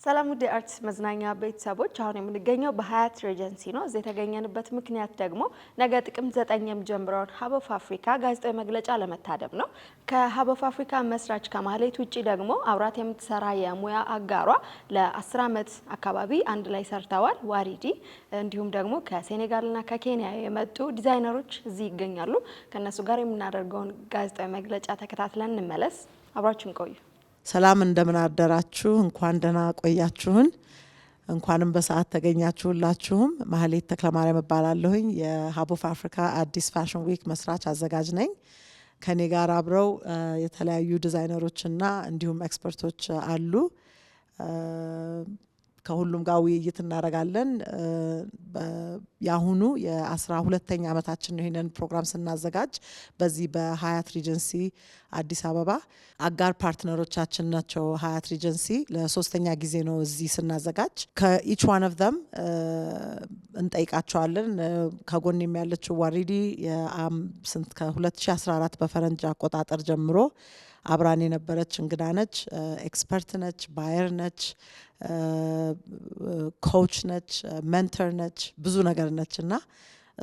ሰላም ውድ አርትስ መዝናኛ ቤተሰቦች አሁን የምንገኘው በሀያት ሬጀንሲ ነው። እዚህ የተገኘንበት ምክንያት ደግሞ ነገ ጥቅምት 9 ጀምሮን ሀብ ኦፍ አፍሪካ ጋዜጣዊ መግለጫ ለመታደም ነው። ከሀብ ኦፍ አፍሪካ መስራች ከማህሌት ውጪ ደግሞ አብራት የምትሰራ የሙያ አጋሯ ለ10 ዓመት አካባቢ አንድ ላይ ሰርተዋል ዋሪዲ። እንዲሁም ደግሞ ከሴኔጋልና ከኬንያ የመጡ ዲዛይነሮች እዚህ ይገኛሉ። ከነሱ ጋር የምናደርገውን ጋዜጣዊ መግለጫ ተከታትለን እንመለስ። አብራችሁን ቆዩ። ሰላም እንደምን አደራችሁ እንኳን ደህና ቆያችሁን እንኳንም በሰዓት ተገኛችሁላችሁም ማህሌት ተክለማርያም እባላለሁኝ የሀብ ኦፍ አፍሪካ አዲስ ፋሽን ዊክ መስራች አዘጋጅ ነኝ ከኔ ጋር አብረው የተለያዩ ዲዛይነሮችና እንዲሁም ኤክስፐርቶች አሉ ከሁሉም ጋር ውይይት እናደርጋለን ያሁኑ የ12ኛ ዓመታችን ነው ይሄንን ፕሮግራም ስናዘጋጅ በዚህ በሀያት ሪጀንሲ አዲስ አበባ አጋር ፓርትነሮቻችን ናቸው ሀያት ሪጀንሲ ለሶስተኛ ጊዜ ነው እዚህ ስናዘጋጅ ከኢች ዋን ኦፍ them እንጠይቃቸዋለን ከጎን የሚያለችው ዋሪዲ ስንት ከ2014 በፈረንጅ አቆጣጠር ጀምሮ አብራን የነበረች እንግዳ ነች ኤክስፐርት ነች ባየር ነች ኮች ነች ሜንተር ነች ብዙ ነገር ነችና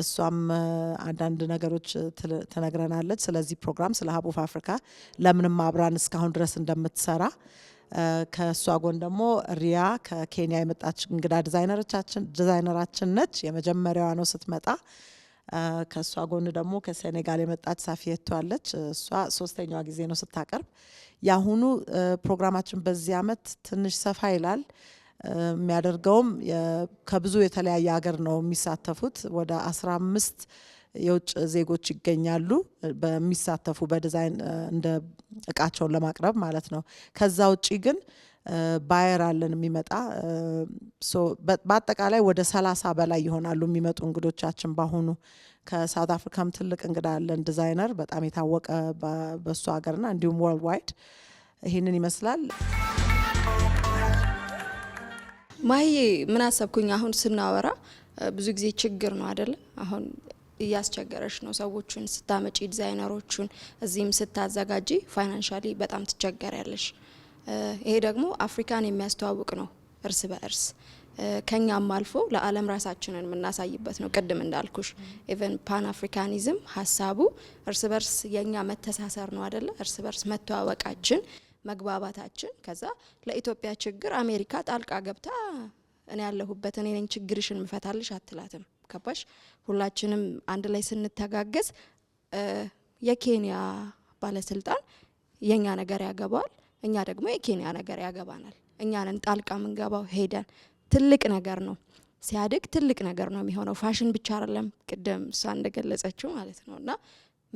እሷም አንዳንድ ነገሮች ተነግረናለች ስለዚህ ፕሮግራም ስለ ሀብ ኦፍ አፍሪካ ለምንም አብራን እስካሁን ድረስ እንደምትሰራ ከሷ ጎን ደግሞ ሪያ ከኬንያ የመጣች እንግዳ ዲዛይነራችን ነች የመጀመሪያዋ ነው ስትመጣ ከሷ ጎን ደግሞ ከሴኔጋል የመጣች ሳፊየቶ አለች እሷ ሶስተኛዋ ጊዜ ነው ስታቀርብ ያሁኑ ፕሮግራማችን በዚህ አመት ትንሽ ሰፋ ይላል የሚያደርገውም ከብዙ የተለያየ ሀገር ነው የሚሳተፉት ወደ 15 የውጭ ዜጎች ይገኛሉ በሚሳተፉ በዲዛይን እንደ እቃቸውን ለማቅረብ ማለት ነው ከዛ ውጪ ግን ባየር አለን የሚመጣ በአጠቃላይ ወደ 30 በላይ ይሆናሉ የሚመጡ እንግዶቻችን ባሁኑ ከሳውት አፍሪካም ትልቅ እንግዳ አለን ዲዛይነር በጣም የታወቀ በሱ ሀገርና እንዲሁም ወርልድ ዋይድ ይሄንን ይመስላል ማይ ምን አሰብኩኝ አሁን ስናወራ ብዙ ጊዜ ችግር ነው አይደል አሁን እያስቸገረሽ ነው ሰዎችን ስታመጪ ዲዛይነሮችን እዚህም ስታዘጋጂ ፋይናንሻሊ በጣም ትቸገሪያለሽ ይሄ ደግሞ አፍሪካን የሚያስተዋውቅ ነው እርስ በእርስ ከኛም አልፎ ለዓለም ራሳችንን የምናሳይበት ነው ቅድም እንዳልኩሽ ኢቨን ፓን አፍሪካኒዝም ሐሳቡ እርስ በርስ የኛ መተሳሰር ነው አይደለ እርስ በርስ መተዋወቃችን መግባባታችን ከዛ ለኢትዮጵያ ችግር አሜሪካ ጣልቃ ገብታ እኔ ያለሁበት እኔ ነኝ ችግርሽን መፈታልሽ አትላትም ከባሽ ሁላችንም አንድ ላይ ስንተጋገዝ የኬንያ ባለስልጣን የኛ ነገር ያገባል እኛ ደግሞ የኬንያ ነገር ያገባናል እኛንን ጣልቃ መንገባው ሄደን ትልቅ ነገር ነው ሲያድግ ትልቅ ነገር ነው የሚሆነው ፋሽን ብቻ አይደለም ቅድም እሷ እንደገለጸችው ማለት ነውና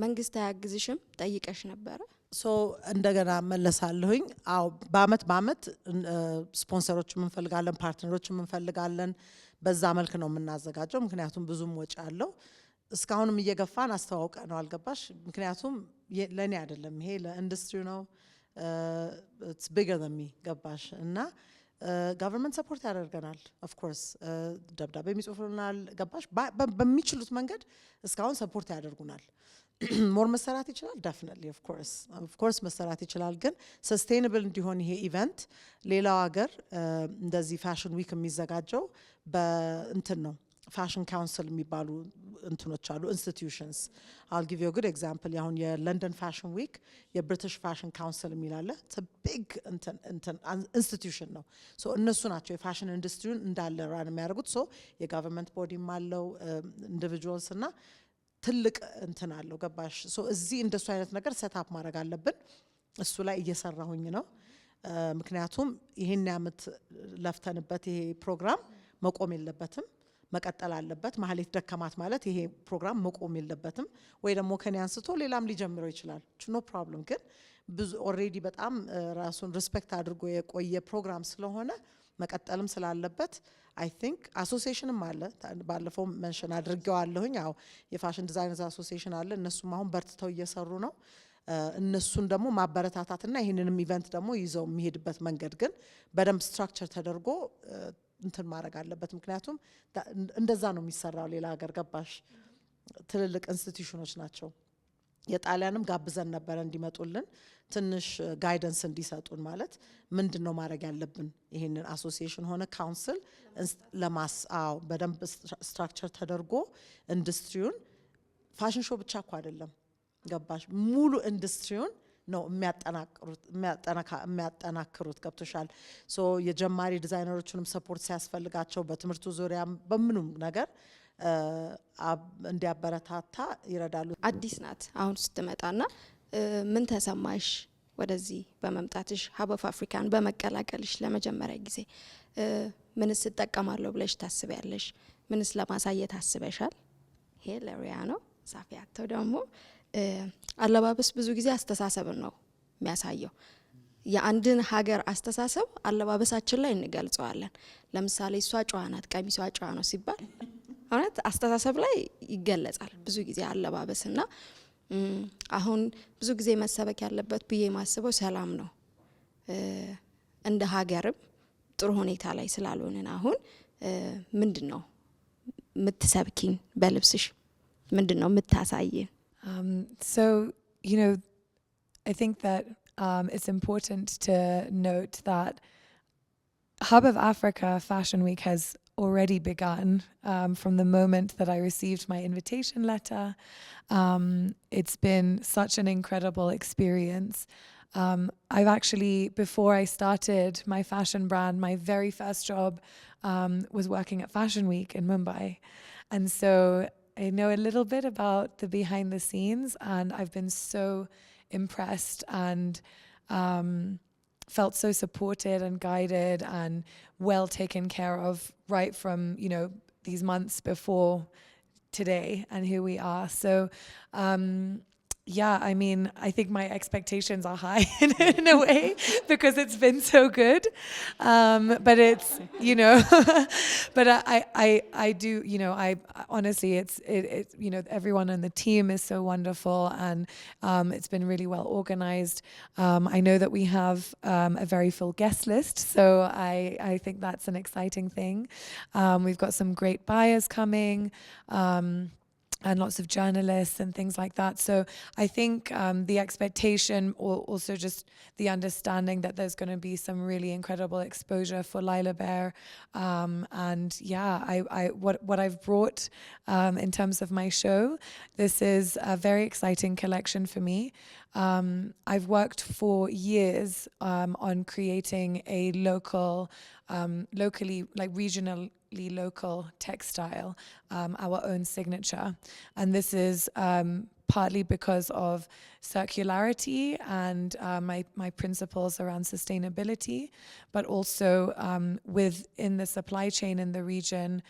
መንግስት ያግዝሽም ጠይቀሽ ነበር እንደገና መለሳለሁኝ አው በአመት ስፖንሰሮች እንፈልጋለን ፓርትነሮች እንፈልጋለን በዛ መልኩ ነው የምናዘጋጀው ምክንያቱም ብዙም ወጪ አለው እስካሁንም እየገፋን አስተዋውቀ ነው አልገባሽ ምክንያቱም ለኔ አይደለም ይሄ ለኢንዱስትሪ ነው it's bigger than me ገባሽ እና government support ያደርገናል of course ደብዳቤ የሚጽፉልናል ገባሽ በሚችሉት መንገድ እስካሁን ሰፖርት ያደርጉናል ሞር መሰራት ይችላል definitely of course መሰራት ይችላል ግን sustainable እንዲሆን ይሄ ኢቨንት ሌላው ሀገር እንደዚህ ፋሽን ዊክ የሚዘጋጀው በእንትን ነው ፋሽን ካውንስል የሚባሉ እንትኖች አሉ ኢንስቲትዩሽንስ I'll give you a good example ያሁን የለንደን ፋሽን ዊክ የብሪቲሽ ፋሽን ካውንስል የሚላለ it's a big ኢንስቲትዩሽን ነው እነሱ ናቸው የፋሽን ኢንዱስትሪውን እንዳለ ራን የሚያደርጉት የጋቨርንመንት ቦዲም አለው ኢንዲቪጁዋልስ እና ትልቅ እንትን አለው ገባሽ እዚህ እንደሱ አይነት ነገር ሴትአፕ ማድረግ አለብን እሱ ላይ እየሰራሁኝ ነው ምክንያቱም ይሄን ያመት ለፍተንበት ይሄ ፕሮግራም መቆም የለበትም መቀጠል አለበት ማህሌት ደከማት ማለት ይሄ ፕሮግራም መቆም የለበትም ወይ ደግሞ ከኔ አንስቶ ሌላም ሊጀምረው ይችላል ኖ ፕሮብለም ግን ብዙ ኦሬዲ በጣም ራሱን ሪስፔክት አድርጎ የቆየ ፕሮግራም ስለሆነ መቀጠልም ስላለበት I think አሶሲዬሽንም አለ ባለፈው መንሽን አድርጌዋለሁኝ ያው የፋሽን ዲዛይነርስ አሶሲዬሽን አለ እነሱም አሁን በርትተው እየሰሩ ነው እነሱን ደግሞ ማበረታታትና ይሄንንም ኢቨንት ደግሞ ይዘው የሚሄድበት መንገድ ግን በደንብ ስትራክቸር ተደርጎ እንትን ማድረግ አለበት ምክንያቱም እንደዛ ነው የሚሰራው ሌላ ሀገር ገባሽ ትልልቅ ኢንስቲትዩሽኖች ናቸው የጣሊያንም ጋብዘን ነበር እንዲመጡልን ትንሽ ጋይደንስ እንዲሰጡን ማለት ምንድነው ማድረግ ያለብን ይሄንን አሶሲዬሽን ሆነ ካውንስል ለማስአው በደንብ ስትራክቸር ተደርጎ ኢንዱስትሪውን ፋሽን ሾው ብቻ እኮ አይደለም ገባሽ ሙሉ ኢንዱስትሪውን ነው የሚያጠናክሩት ገብቶሻል ሶ የጀማሪ ዲዛይነሮችንም ሰፖርት ሲያስፈልጋቸው በትምህርቱ ዙሪያ በምንም ነገር እንዲያበረታታ ይረዳሉ አዲስ ናት አሁን ስትመጣና ምን ተሰማሽ ወደዚህ በመምጣትሽ ሀብ ኦፍ አፍሪካን በመቀላቀልሽ ለመጀመሪያ ጊዜ ምንስ ተጠቀማለሁ ብለሽ ታስቢያለሽ ምንስ ለማሳየት አስበሻል ሄለሪያ ነው ሳፊያቶ ደግሞ አለባበስ ብዙ ጊዜ አስተሳሰብን ነው የሚያሳየው የአንድን ሀገር አስተሳሰብ አለባበሳችን ላይ እንገልጸዋለን ለምሳሌ እሷ ጨዋ ናት ቀሚሷ ጨዋ ነው ሲባል እውነት አስተሳሰብ ላይ ይገለጻል ብዙ ጊዜ አለባበስና አሁን ብዙ ጊዜ መሰበክ ያለበት ብዬ ማስበው ሰላም ነው እንደ ሀገርም ጥሩ ሁኔታ ላይ ስላልሆነን አሁን ምንድነው ምትሰብኪን በልብስሽ ምንድነው ምታሳየን So, you know, I think that it's important to note that Hub of Africa Fashion Week has already begun from the moment that I received my invitation letter. It's been such an incredible experience. I've actually, before I started my fashion brand, my very first job was working at Fashion Week in Mumbai. And so I know a little bit about the behind the scenes, and I've been so impressed and felt so supported and guided and well taken care of right from, you know, these months before today, and here we are. So yeah, I mean, I think my expectations are high in a way because it's been so good. But it's, you know, but I do, you know, I honestly, it's, you know, everyone on the team is so wonderful and it's been really well organized. I know that we have a very full guest list, so I think that's an exciting thing. We've got some great buyers coming. And lots of journalists and things like that. So I think the expectation, or also just the understanding that there's going to be some really incredible exposure for Lila Bear. And yeah, what I've brought in terms of my show, this is a very exciting collection for me. I've worked for years on creating a locally, like regionally local textile, our own signature. And this is partly because of circularity and my principles around sustainability, but also within the supply chain in the region,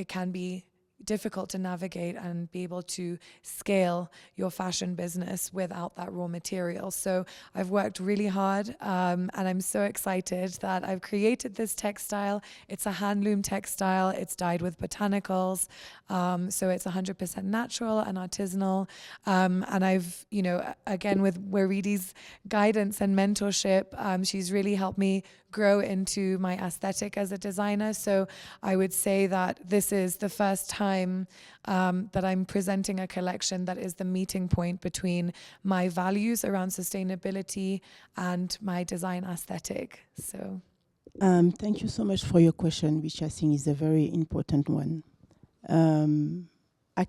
it can be difficult to navigate and be able to scale your fashion business without that raw material. So I've worked really hard and I'm so excited that I've created this textile. It's a handloom textile. It's dyed with botanicals. So it's 100% natural and artisanal. And I've, you know, again, with Weridi's guidance and mentorship, she's really helped me grow into my aesthetic as a designer. So I would say that this is the first time that I'm presenting a collection that is the meeting point between my values around sustainability and my design aesthetic. So thank you so much for your question, which I think is a very important one. I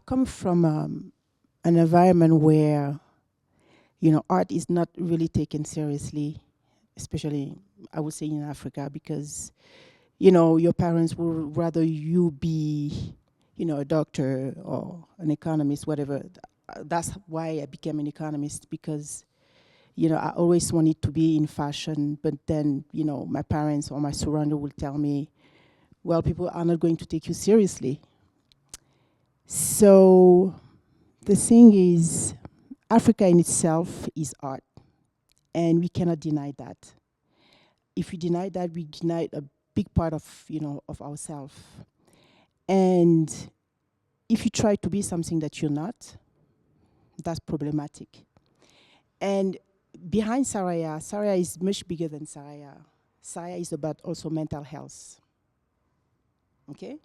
come from an environment where, you know, art is not really taken seriously, especially I would say in Africa, because, you know, your parents would rather you be, you know, a doctor or an economist, whatever. That's why I became an economist, because, you know, I always wanted to be in fashion, but then, you know, my parents or my surrounder will tell me, well, people are not going to take you seriously. So the thing is, Africa in itself is art, and we cannot deny that. If we deny that, we deny a big part of, you know, of ourselves. And if you try to be something that you're not, that's problematic. And behind Saraya is much bigger than Saraya. Saraya is about also mental health. Okay?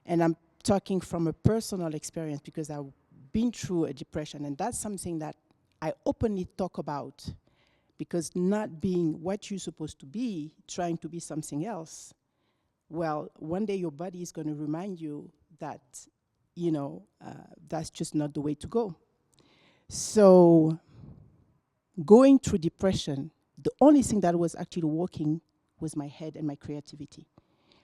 And I'm talking from a personal experience because I've been through a depression, and that's something that I openly talk about, because not being what you're supposed to be, trying to be something else, well, one day your body is going to remind you that, that's just not the way to go. So going through depression, the only thing that was actually working was my head and my creativity.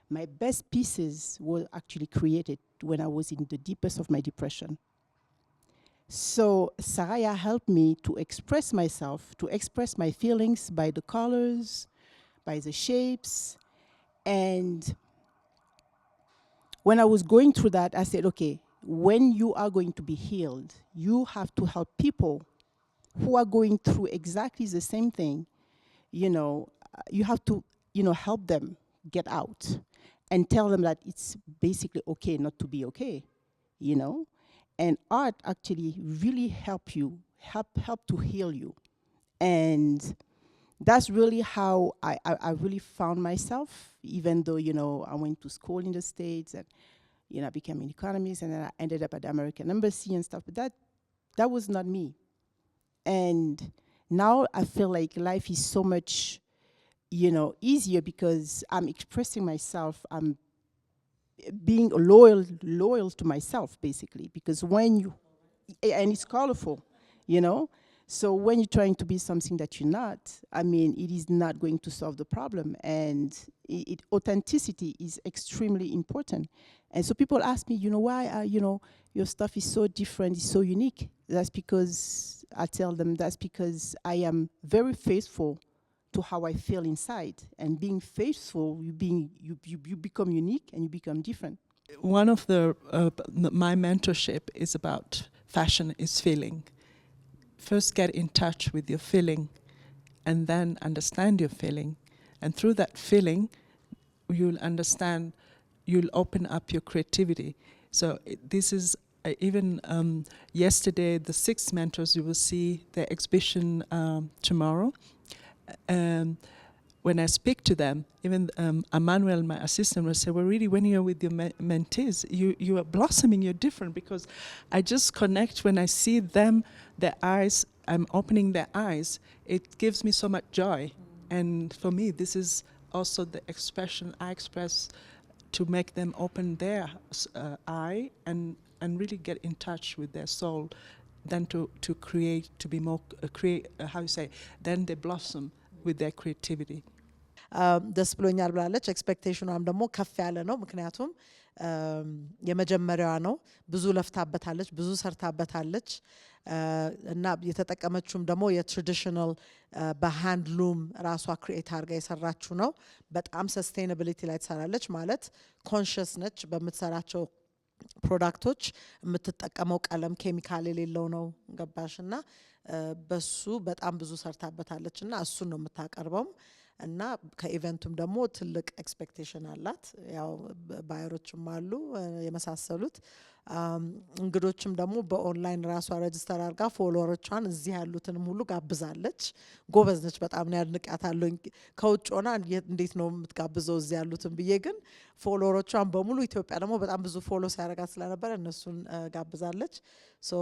My best pieces were actually created when I was in the deepest of my depression. So Saraya helped me to express myself, to express my feelings by the colors, by the shapes. And when I was going through that, I said, okay, when you are going to be healed, you have to help people who are going through exactly the same thing. You have to, help them get out and tell them that it's basically okay not to be okay, And art actually really help to heal you. And that's really how I really found myself, even though, I went to school in the States and, I became an economist, and then I ended up at the American Embassy and stuff. But that was not me. And now I feel like life is so much, easier because I'm expressing myself. I'm being loyal to myself, basically, because and it's colorful, So when you're trying to be something that you're not, it is not going to solve the problem. And authenticity is extremely important. And so people ask me, why, your stuff is so different, it's so unique. That's because I tell them that's because I am very faithful to how I feel inside. And being faithful, you become unique and you become different. One of my mentorship is about fashion is feeling. First get in touch with your feeling and then understand your feeling. And through that feeling, you'll open up your creativity. So this is even yesterday, the 6 mentors, you will see the exhibition tomorrow. When I speak to them, even Emmanuel, my assistant, will say, well, really, when you're with your mentees, you are blossoming, you're different, because I just connect when I see them, their eyes, I'm opening their eyes, it gives me so much joy. And for me, this is also the expression I express to make them open their eye and really get in touch with their soul, then to create, to be more, then they blossom with their creativity. ደስ ብሎኛል ብላለች። ኤክስፔክቴሽኗም ደግሞ ከፍ ያለ ነው። ምክንያቱም የመጀመሪያዋ ነው። ብዙ ለፍታበታለች፣ ብዙ ሰርታበታለች እና የተጠቀመችውም ደግሞ የትራዲሽናል በሃንድሉም ራሷ ክሬት አድርጋ የሰራችው ነው። በጣም ሰስቴይናቢሊቲ ላይ ትሰራለች ማለት ኮንሽስ ነች በምትሰራቸው ፕሮዳክቶች የምትጠቀመው ቀለም ኬሚካል የሌለው ነው። ገባሽና በሱ በጣም ብዙ ሰርታበታለችና እሱን ነው የምታቀርበው። እና ከኢቨንቱም ደግሞ ትልቅ ኤክስፔክቴሽን አላት። ያው ባየሮችም አሉ የመሳሰሉት እንግዶችም ደግሞ በኦንላይን ራሷ ሬጂስተር አድርጋ ፎሎወሮቿን እዚህ ያሉትንም ሁሉ ጋብዛለች። ጎበዝ ነች በጣም ነው ያድንቃታለሁ። ከውጭ ሆና እንዴት ነው የምትጋብዘው እዚህ ያሉትን ብዬ፣ ግን ፎሎወሮቿን በሙሉ ኢትዮጵያ ደግሞ በጣም ብዙ ፎሎ ሲያደርጋት ስለነበረ እነሱን ጋብዛለች። ሶ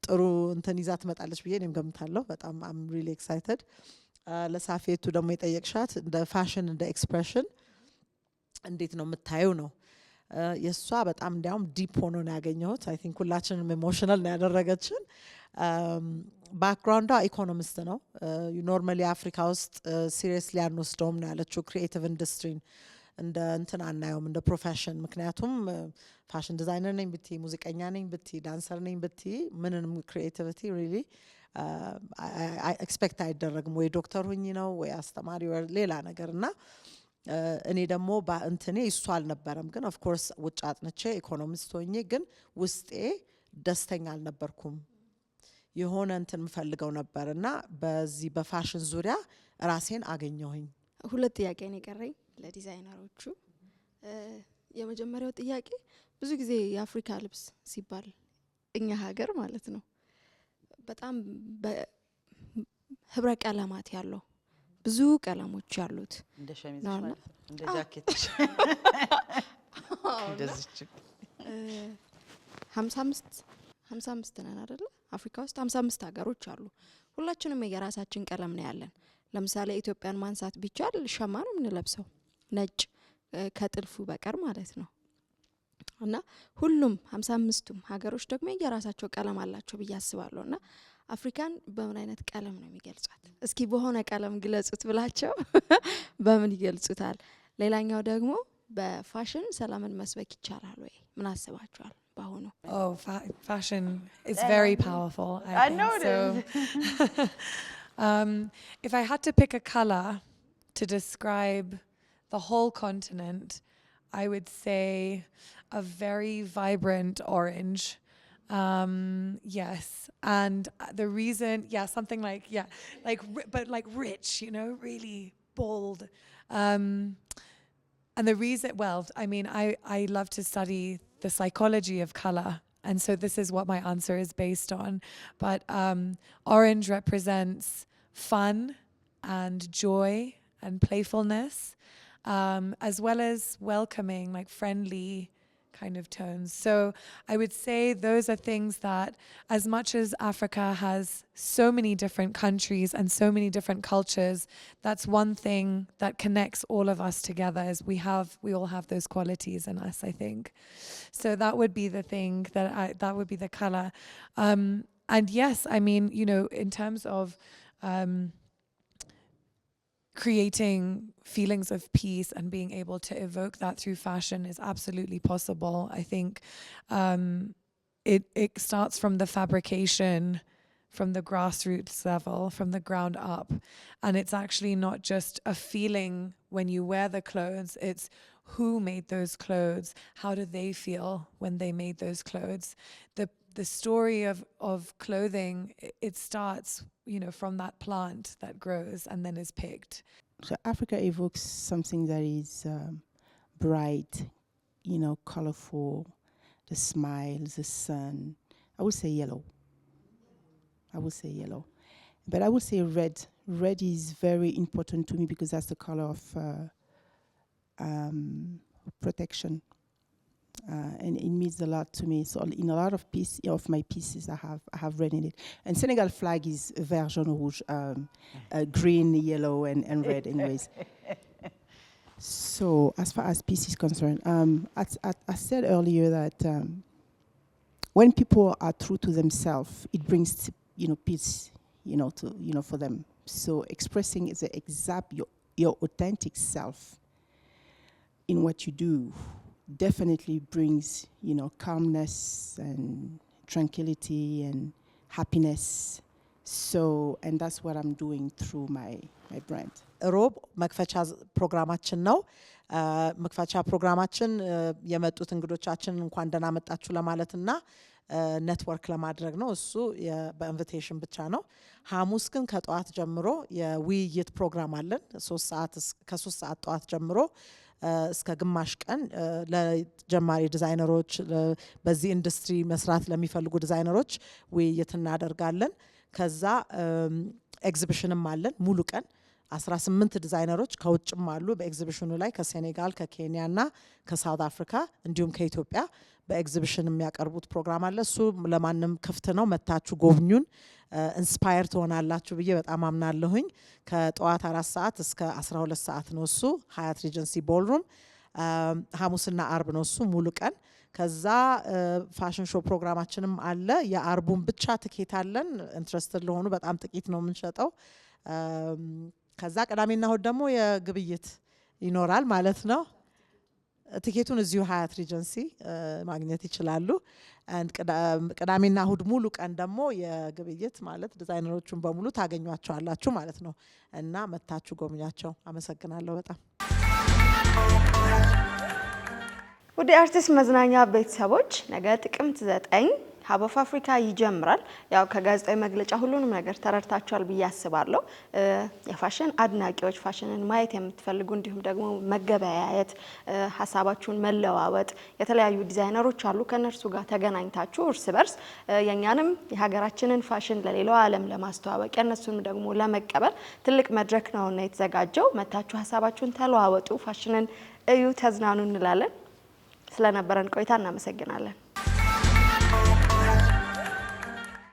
ጥሩ እንትን ይዛ ትመጣለች ብዬ እኔም ገምታለሁ። በጣም አም ሪሊ ኤክሳይትድ። ለሳፌቱ ደግሞ የጠየቅሻት እንደ ፋሽን እንደ ኤክስፕሬሽን እንዴት ነው የምታየው ነው። የሷ በጣም እንዲያውም ዲፕ ሆኖ ነው ያገኘሁት። አይ ቲንክ ሁላችንም ኢሞሽናል ነው ያደረገችን። ባክግራውንዷ ኢኮኖሚስት ነው። ኖርማሊ አፍሪካ ውስጥ ሲሪየስሊ አንወስደውም ነው ያለችው ክሪኤቲቭ ኢንዱስትሪን እንደ እንትን አናየውም እንደ ፕሮፌሽን። ምክንያቱም ፋሽን ዲዛይነር ነኝ ብቲ፣ ሙዚቀኛ ነኝ ብቲ፣ ዳንሰር ነኝ ብቲ ምንንም ክሪኤቲቪቲ ሪሊ ኤክስፔክት አይደረግም። ወይ ዶክተር ሁኚ ነው ወይ አስተማሪ ወይ ሌላ ነገር። እና እኔ ደግሞ እንትኔ እሱ አልነበረም። ግን ኦፍ ኮርስ ውጭ አጥንቼ ኢኮኖሚስት ሆኜ ግን ውስጤ ደስተኛ አልነበርኩም። የሆነ እንትን ምፈልገው ነበር እና በዚህ በፋሽን ዙሪያ ራሴን አገኘሁኝ። ሁለት ጥያቄ ነው የቀረኝ ለዲዛይነሮቹ። የመጀመሪያው ጥያቄ ብዙ ጊዜ የአፍሪካ ልብስ ሲባል እኛ ሀገር ማለት ነው በጣም ህብረ ቀለማት ያለው ብዙ ቀለሞች ያሉት እንደ ሸሚዝ ማለት ነው፣ እንደ ጃኬት እንደዚህ 55 ነን አይደል? አፍሪካ ውስጥ 55 ሀገሮች አሉ። ሁላችንም የራሳችን ቀለም ነው ያለን። ለምሳሌ ኢትዮጵያን ማንሳት ቢቻል ሸማ ነው የምንለብሰው ነጭ ከጥልፉ በቀር ማለት ነው። እና ሁሉም 55ቱም ሀገሮች ደግሞ የራሳቸው ቀለም አላቸው ብዬ አስባለሁና አፍሪካን በምን አይነት ቀለም ነው የሚገልጹት? እስኪ በሆነ ቀለም ግለጹት ብላቸው በምን ይገልጹታል? ሌላኛው ደግሞ በፋሽን ሰላምን መስበክ ይቻላል ወይ? ምን አስባችኋል? በአሁኑ fashion is very powerful. I think know so. If I had to pick a color to describe the whole continent, I would say a very vibrant orange. Yes, and the reason, something like but like rich, really bold. And the reason, I mean, I love to study the psychology of color, and so this is what my answer is based on. But orange represents fun and joy and playfulness, as well as welcoming, like friendly kind of tones. So I would say those are things that, as much as Africa has so many different countries and so many different cultures, that's one thing that connects all of us together, is we all have those qualities in us, I think. So that would be the thing that would be the color. And yes, I mean, in terms of creating feelings of peace and being able to evoke that through fashion is absolutely possible. I think it starts from the fabrication, from the grassroots level, from the ground up. And it's actually not just a feeling when you wear the clothes, it's who made those clothes, how do they feel when they made those clothes. The story of clothing, it starts, from that plant that grows and then is picked. So Africa evokes something that is bright, colorful, the smile, the sun. I would say yellow. But I would say red. Red is very important to me because that's the color of protection. And it means a lot to me. So in a lot of my pieces, I have red in it. And Senegal flag is vert, jaune, rouge, green, yellow, and red. Anyways. So as far as peace is concerned, I said earlier that when people are true to themselves, it brings peace, for them. So expressing your authentic self in what you do definitely brings, calmness and tranquility and happiness. So, and that's what I'm doing through my brand. ሮብ መክፈቻ ፕሮግራማችን ነው። መክፈቻ ፕሮግራማችን የመጡት እንግዶቻችን እንኳን ደህና መጣችሁ ለማለትና ኔትወርክ ለማድረግ ነው። እሱ በኢንቪቴሽን ብቻ ነው። ሐሙስ ግን ከጠዋት ጀምሮ የውይይት ፕሮግራም አለን። ከ3 ሰዓት ጠዋት ጀምሮ እስከ ግማሽ ቀን ለጀማሪ ዲዛይነሮች በዚህ ኢንዱስትሪ መስራት ለሚፈልጉ ዲዛይነሮች ውይይት እናደርጋለን። ከዛ ኤግዚቢሽንም አለን ሙሉ ቀን 18 ዲዛይነሮች ከውጭም አሉ በኤግዚቢሽኑ ላይ ከሴኔጋል ከኬንያና ከሳውት አፍሪካ እንዲሁም ከኢትዮጵያ በኤግዚቢሽን የሚያቀርቡት ፕሮግራም አለ። እሱ ለማንም ክፍት ነው። መታችሁ ጎብኙን። ኢንስፓየር ትሆናላችሁ ብዬ በጣም አምናለሁኝ። ከጠዋት 4 ሰዓት እስከ 12 ሰዓት ነው እሱ ሀያት ሪጀንሲ ቦልሩም። ሐሙስና አርብ ነው እሱ ሙሉ ቀን። ከዛ ፋሽን ሾው ፕሮግራማችንም አለ። የአርቡን ብቻ ትኬት አለን። ኢንትረስትድ ለሆኑ በጣም ጥቂት ነው የምንሸጠው። ከዛ ቅዳሜና እሁድ ደግሞ የግብይት ይኖራል ማለት ነው። ትኬቱን እዚሁ ሀያት ሪጀንሲ ማግኘት ይችላሉ። ቅዳሜና እሁድ ሙሉ ቀን ደግሞ የግብይት ማለት ዲዛይነሮቹን በሙሉ ታገኟቸዋላችሁ ማለት ነው። እና መታችሁ ጎብኛቸው። አመሰግናለሁ በጣም። ወደ አርትስ መዝናኛ ቤተሰቦች ነገ ጥቅምት 9 ሀብ ኦፍ አፍሪካ ይጀምራል። ያው ከጋዜጣዊ መግለጫ ሁሉንም ነገር ተረድታችኋል ብዬ አስባለሁ። የፋሽን አድናቂዎች ፋሽንን ማየት የምትፈልጉ እንዲሁም ደግሞ መገበያየት፣ ሀሳባችሁን መለዋወጥ የተለያዩ ዲዛይነሮች አሉ። ከነርሱ ጋር ተገናኝታችሁ እርስ በርስ የኛንም የሀገራችንን ፋሽን ለሌላው ዓለም ለማስተዋወቅ የነሱንም ደግሞ ለመቀበል ትልቅ መድረክ ነውና የተዘጋጀው። መታችሁ ሀሳባችሁን ተለዋወጡ፣ ፋሽንን እዩ፣ ተዝናኑ እንላለን። ስለነበረን ቆይታ እናመሰግናለን።